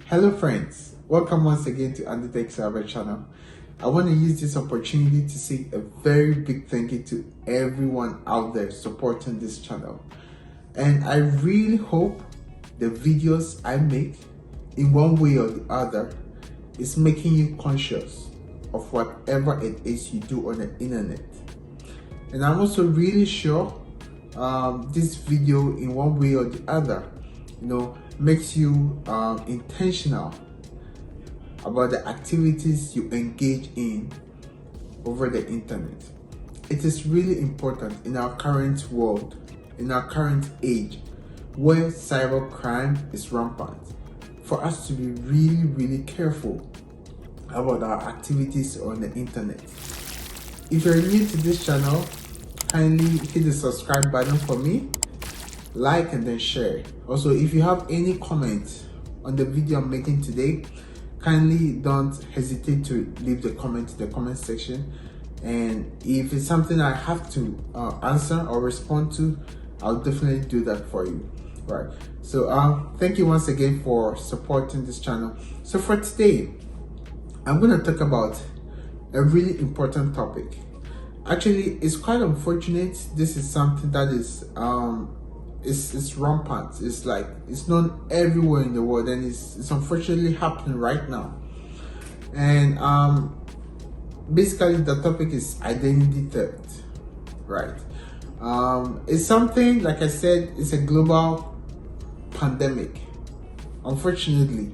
Hello friends, welcome once again to Andy Tech Cyber channel. I want to use this opportunity to say a very big thank you to everyone out there supporting this channel. And I really hope the videos I make in one way or the other is making you conscious of whatever it is you do on the internet. And I'm also really sure this video in one way or the other, makes you intentional about the activities you engage in over the internet. It is really important in our current world, in our current age, where cybercrime is rampant, for us to be really careful about our activities on the internet. If you're new to this channel, kindly hit the subscribe button for me, like and then share. Also, if you have any comments on the video I'm making today, kindly don't hesitate to leave the comment in the comment section, and if it's something I have to answer or respond to, I'll definitely do that for you. Right, so thank you once again for supporting this channel. So for today, I'm going to talk about a really important topic. Actually, it's quite unfortunate. This is something that is it's rampant. It's known everywhere in the world, and it's unfortunately happening right now. And basically the topic is identity theft. Right. It's something, like I said, it's a global pandemic, unfortunately,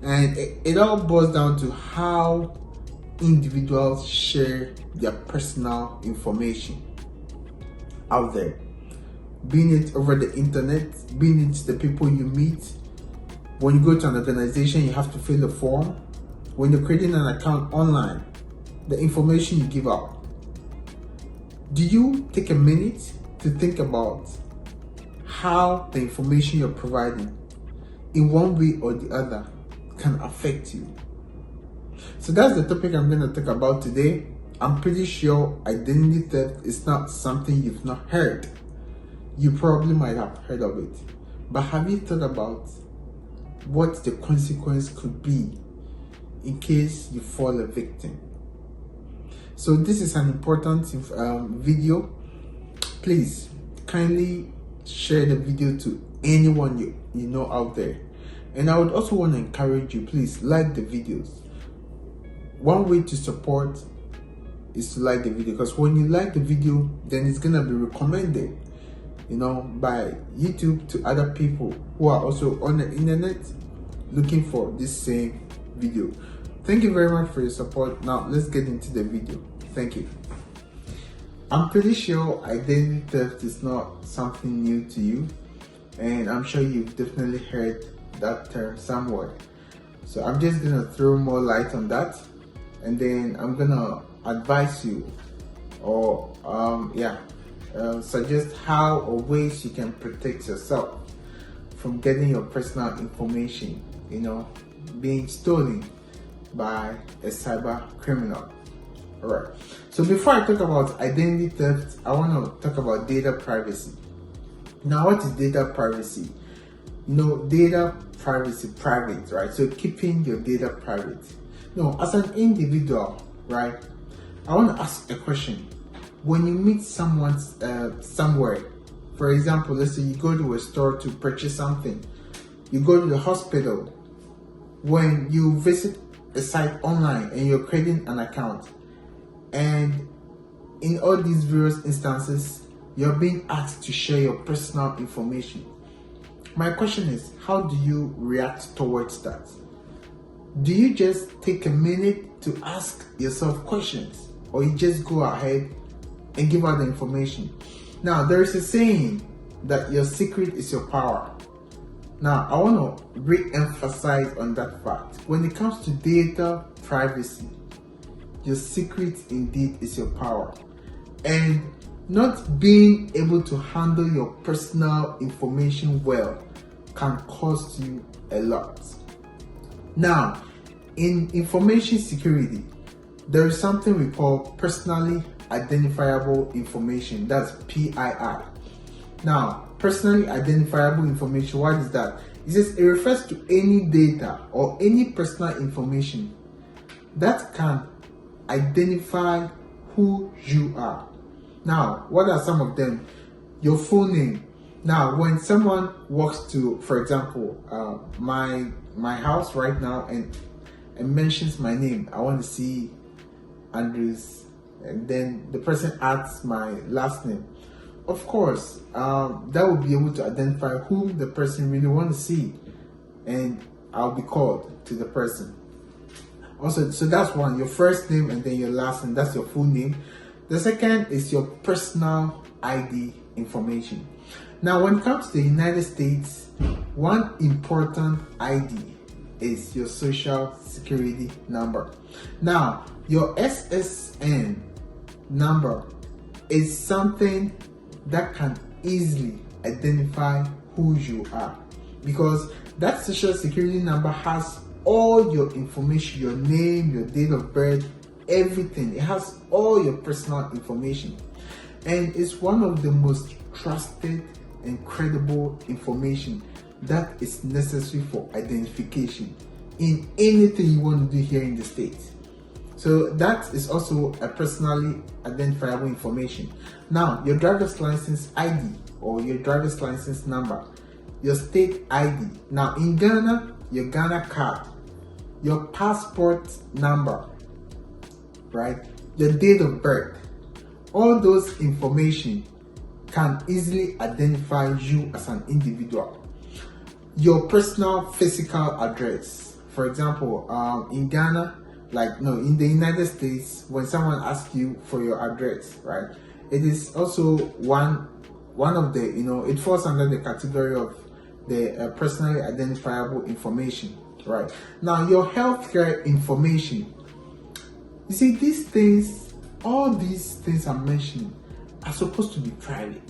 and it all boils down to how individuals share their personal information out there, being it over the internet, being it the people you meet. When you go to an organization, you have to fill a form. When you're creating an account online, the information you give out. Do you take a minute to think about how the information you're providing in one way or the other can affect you? So that's the topic I'm going to talk about today. I'm pretty sure identity theft is not something you've not heard. You probably might have heard of it, but have you thought about what the consequence could be in case you fall a victim? So this is an important video. Please kindly share the video to anyone you know out there. And I would also want to encourage you, please like the videos. One way to support is to like the video, because when you like the video, then it's gonna be recommended, by YouTube to other people who are also on the internet looking for this same video. Thank you very much for your support. Now let's get into the video. Thank you. I'm pretty sure identity theft is not something new to you, and I'm sure you've definitely heard that term somewhere. So I'm just gonna throw more light on that, and then I'm gonna advise you or suggest how or ways you can protect yourself from getting your personal information being stolen by a cyber criminal. Alright, so before I talk about identity theft, I want to talk about data privacy. Now, what is data privacy? Data privacy, private, right? So keeping your data private. No, as an individual, right, I want to ask a question. When you meet someone somewhere, for example, let's say you go to a store to purchase something, you go to the hospital, when you visit a site online and you're creating an account, and in all these various instances, you're being asked to share your personal information. My question is, how do you react towards that? Do you just take a minute to ask yourself questions, or you just go ahead and give out the information? Now, there is a saying that your secret is your power. Now, I want to re-emphasize on that fact. When it comes to data privacy, your secret indeed is your power. And not being able to handle your personal information well can cost you a lot. Now, in information security, there is something we call personally identifiable information. That's PII. Now, personally identifiable information, what is that? It says it refers to any data or any personal information that can identify who you are. Now, what are some of them? Your full name. Now, when someone walks to, for example, my house right now and mentions my name, I want to see Andrews, and then the person adds my last name. Of course, that will be able to identify whom the person really want to see, and I'll be called to the person. Also, so that's one, your first name and then your last name, that's your full name. The second is your personal ID information. Now, when it comes to the United States, one important ID is your social security number. Now, your SSN number is something that can easily identify who you are, because that social security number has all your information, your name, your date of birth, everything. It has all your personal information, and it's one of the most trusted and credible information that is necessary for identification in anything you want to do here in the States. So that is also a personally identifiable information. Now, your driver's license ID or your driver's license number, your state ID. Now, in Ghana, your Ghana card, your passport number, right? Your date of birth. All those information can easily identify you as an individual. Your personal physical address. For example, in Ghana, in the United States, when someone asks you for your address, right, it is also one of the, it falls under the category of the personally identifiable information, right? Now, your healthcare information. You see, all these things I'm mentioning are supposed to be private,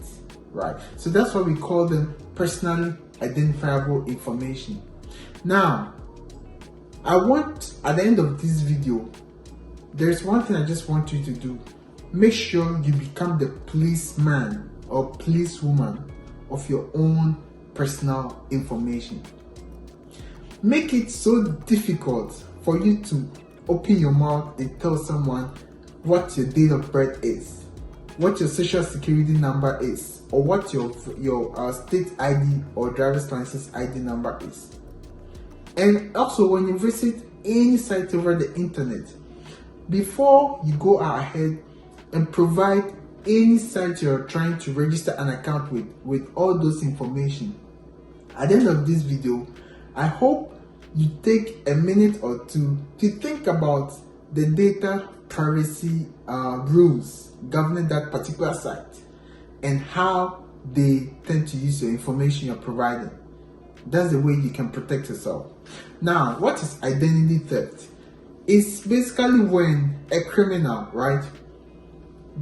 right? So that's why we call them personally identifiable information. Now, at the end of this video, there's one thing I just want you to do. Make sure you become the policeman or policewoman of your own personal information. Make it so difficult for you to open your mouth and tell someone what your date of birth is, what your social security number is, or what your state ID or driver's license ID number is. And also, when you visit any site over the internet, before you go ahead and provide any site you're trying to register an account with all those information, at the end of this video, I hope you take a minute or two to think about the data privacy rules governing that particular site and how they tend to use your information you're providing. That's the way you can protect yourself. Now, what is identity theft? It's basically when a criminal, right,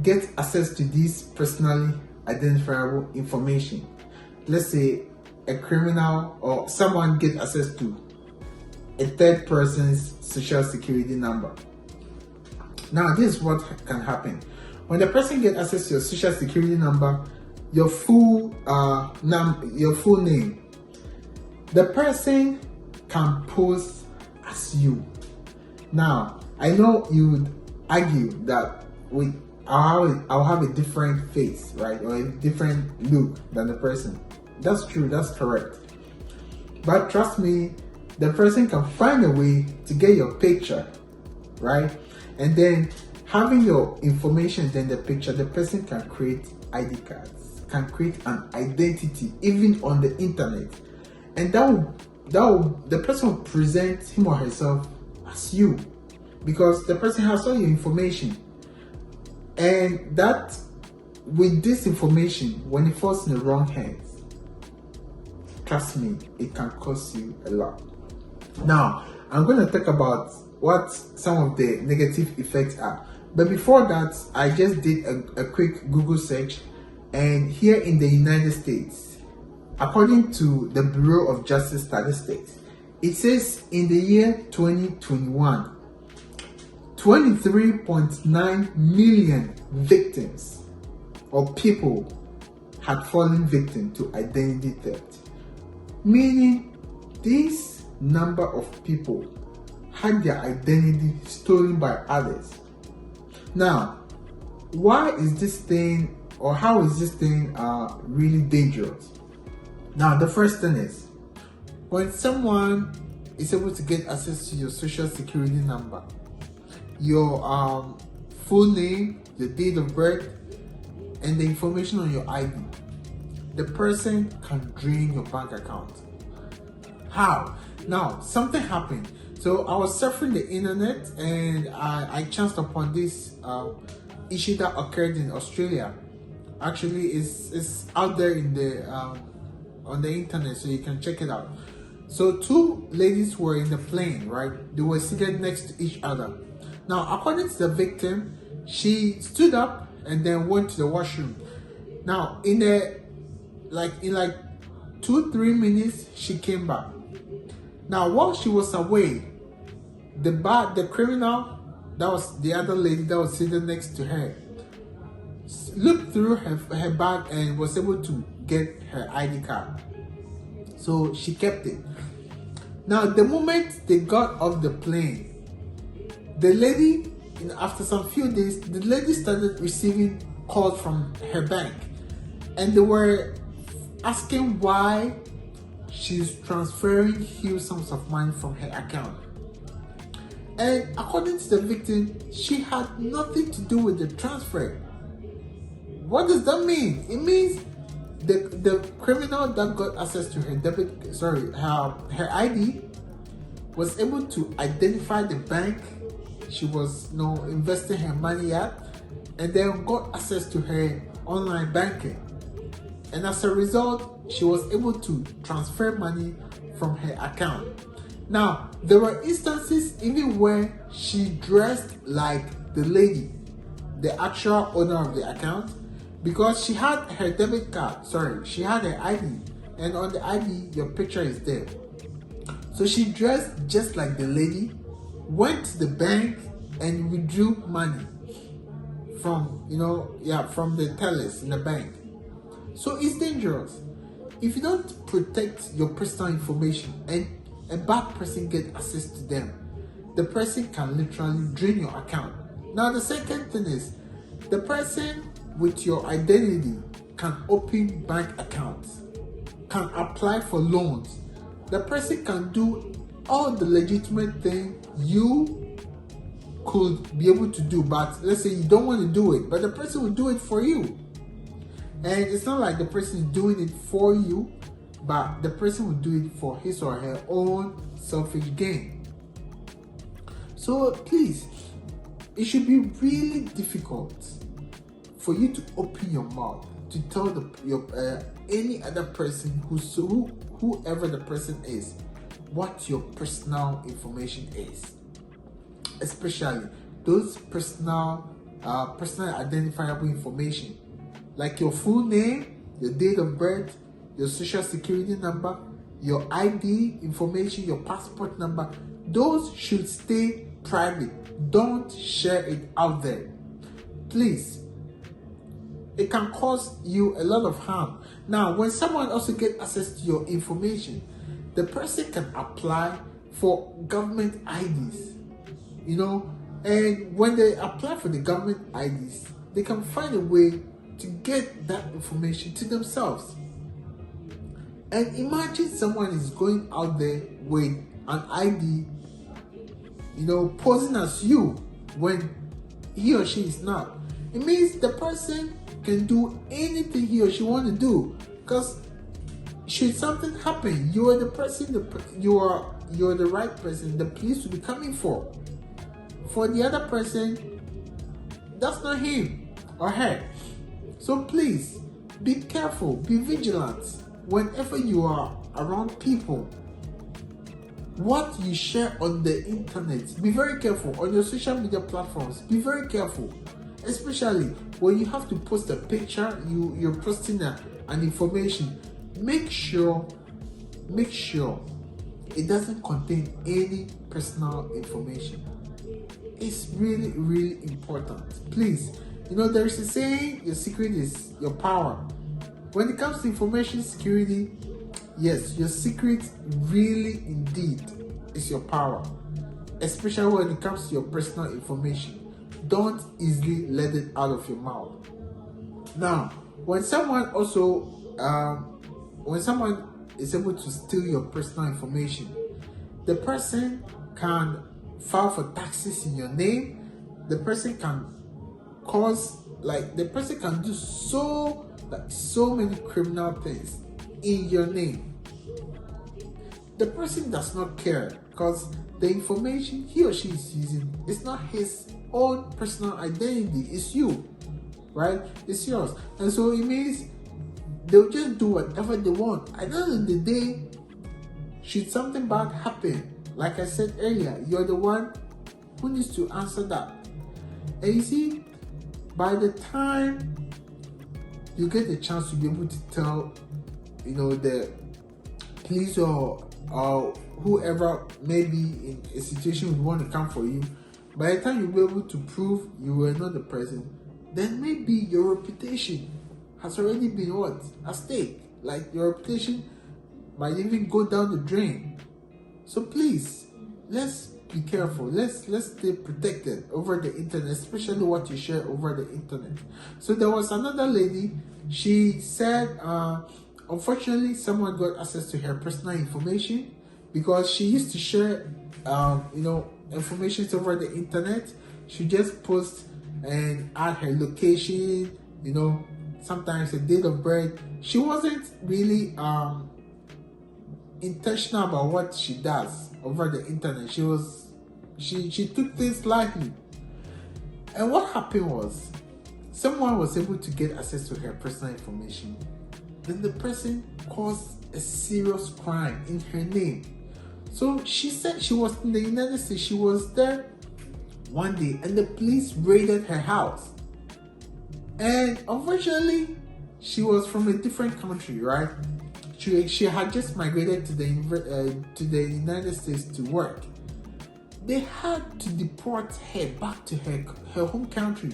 gets access to this personally identifiable information. Let's say a criminal or someone gets access to a third person's social security number. Now, this is what can happen. When the person gets access to your social security number, your full name, the person can pose as you. Now, I know you would argue that I'll have a different face, right, or a different look than the person. That's true, that's correct. But trust me, the person can find a way to get your picture, right? And then having your information, then the picture, the person can create ID cards, can create an identity even on the internet. And the person will present him or herself as you, because the person has all your information. And that, with this information, when it falls in the wrong hands, trust me, it can cost you a lot. Now, I'm going to talk about what some of the negative effects are. But before that, I just did a quick Google search, and here in the United States, according to the Bureau of Justice Statistics, it says in the year 2021, 23.9 million victims or people had fallen victim to identity theft. Meaning this number of people had their identity stolen by others. Now, why is this thing, or how is this thing really dangerous? Now, the first thing is, when someone is able to get access to your social security number, your full name, your date of birth, and the information on your ID, the person can drain your bank account. How? Now, something happened. So I was surfing the internet and I chanced upon this issue that occurred in Australia. Actually, it's out there in the on the internet, so you can check it out. So two ladies were in the plane, right? They were seated next to each other. Now, according to the victim, she stood up and then went to the washroom. Now, in 2-3 minutes, she came back. Now, while she was away, the criminal, that was the other lady that was sitting next to her, looked through her bag and was able to get her ID card. So she kept it. Now, the moment they got off the plane, the lady, after some few days, the lady started receiving calls from her bank, and they were asking why she's transferring huge sums of money from her account. And according to the victim, she had nothing to do with the transfer. What does that mean? It means the criminal that got access to her her ID was able to identify the bank she was investing her money at, and then got access to her online banking. And as a result, she was able to transfer money from her account. Now, there were instances even where she dressed like the lady, the actual owner of the account, because she had her debit card, she had her ID, and on the ID, your picture is there. So she dressed just like the lady, went to the bank and withdrew money from the tellers in the bank. So it's dangerous. If you don't protect your personal information and a bad person get access to them, the person can literally drain your account. Now, the second thing is, the person with your identity can open bank accounts, can apply for loans. The person can do all the legitimate thing you could be able to do, but let's say you don't want to do it, but the person will do it for you. And it's not like the person is doing it for you, but the person will do it for his or her own selfish gain. So please, it should be really difficult for you to open your mouth to tell any other person whoever the person is, what your personal information is, especially those personal identifiable information like your full name, your date of birth, your social security number, your ID information, your passport number. Those should stay private. Don't share it out there, please. It can cause you a lot of harm. Now, when someone also gets access to your information, the person can apply for government IDs, and when they apply for the government IDs, they can find a way to get that information to themselves. And imagine someone is going out there with an ID, posing as you when he or she is not. It means the person can do anything he or she want to do, because should something happen, you are the person, you're the right person the police will be coming for. For the other person, that's not him or her. So please, be careful, be vigilant whenever you are around people. What you share on the internet, be very careful. On your social media platforms, be very careful. Especially when you have to post a picture, you're posting an information. Make sure it doesn't contain any personal information. It's really, really important. Please, there is a saying, your secret is your power. When it comes to information security, Yes, your secret really indeed is your power, especially when it comes to your personal information. Don't easily let it out of your mouth. Now, when someone also, when someone is able to steal your personal information, the person can file for taxes in your name. The person can the person can do so many criminal things in your name. The person does not care because the information he or she is using is not his own personal identity, it's you, right? It's yours. And so it means they'll just do whatever they want. At the end of the day, should something bad happen, like I said earlier, you're the one who needs to answer that. And you see, by the time you get the chance to be able to tell, the police or whoever maybe in a situation would want to come for you, by the time you'll be able to prove you were not the person, then maybe your reputation has already been at stake. Like your reputation might even go down the drain. So please, let's be careful. Let's stay protected over the internet, especially what you share over the internet. So there was another lady. She said, unfortunately, someone got access to her personal information because she used to share, information over the internet. She just post and add her location, sometimes a date of birth. She wasn't really intentional about what she does over the internet. She took things lightly. And what happened was, someone was able to get access to her personal information. Then the person caused a serious crime in her name. So she said she was in the United States. She was there one day and the police raided her house. And unfortunately, she was from a different country, right? She had just migrated to the United States to work. They had to deport her back to her home country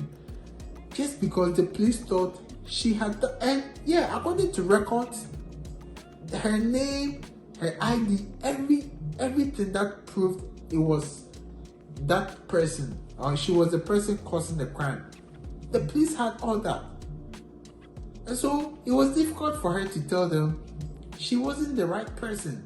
just because the police thought she had according to records, her name, her ID, everything that proved it was that person, or she was the person causing the crime. The police had all that. And so it was difficult for her to tell them she wasn't the right person.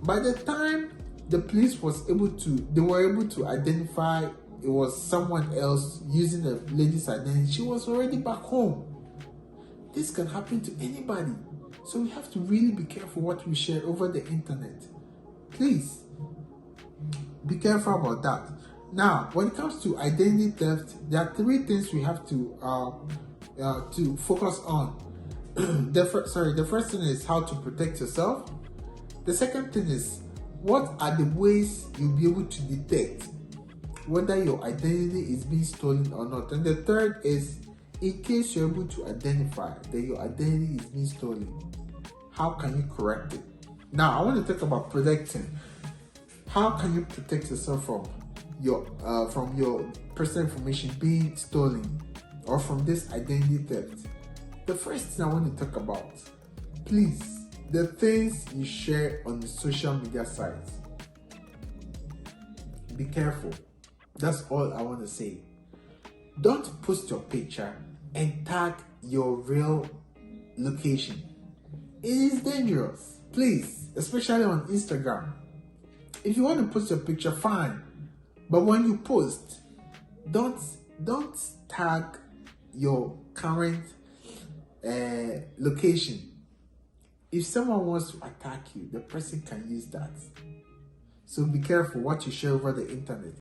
By the time the police were able to identify it was someone else using the lady's identity, she was already back home. This can happen to anybody. So we have to really be careful what we share over the internet. Please, be careful about that. Now, when it comes to identity theft, there are 3 things we have to focus on. The first thing is how to protect yourself. The second thing is, what are the ways you'll be able to detect whether your identity is being stolen or not? And the third is, in case you're able to identify that your identity is being stolen, how can you correct it? Now, I want to talk about protecting. How can you protect yourself from your personal information being stolen or from this identity theft? The first thing I want to talk about, please, the things you share on the social media sites. Be careful. That's all I want to say. Don't post your picture and tag your real location. It is dangerous. Please, especially on Instagram. If you want to post your picture, fine. But when you post, don't tag your current location. If someone wants to attack you, the person can use that. So be careful what you share over the internet.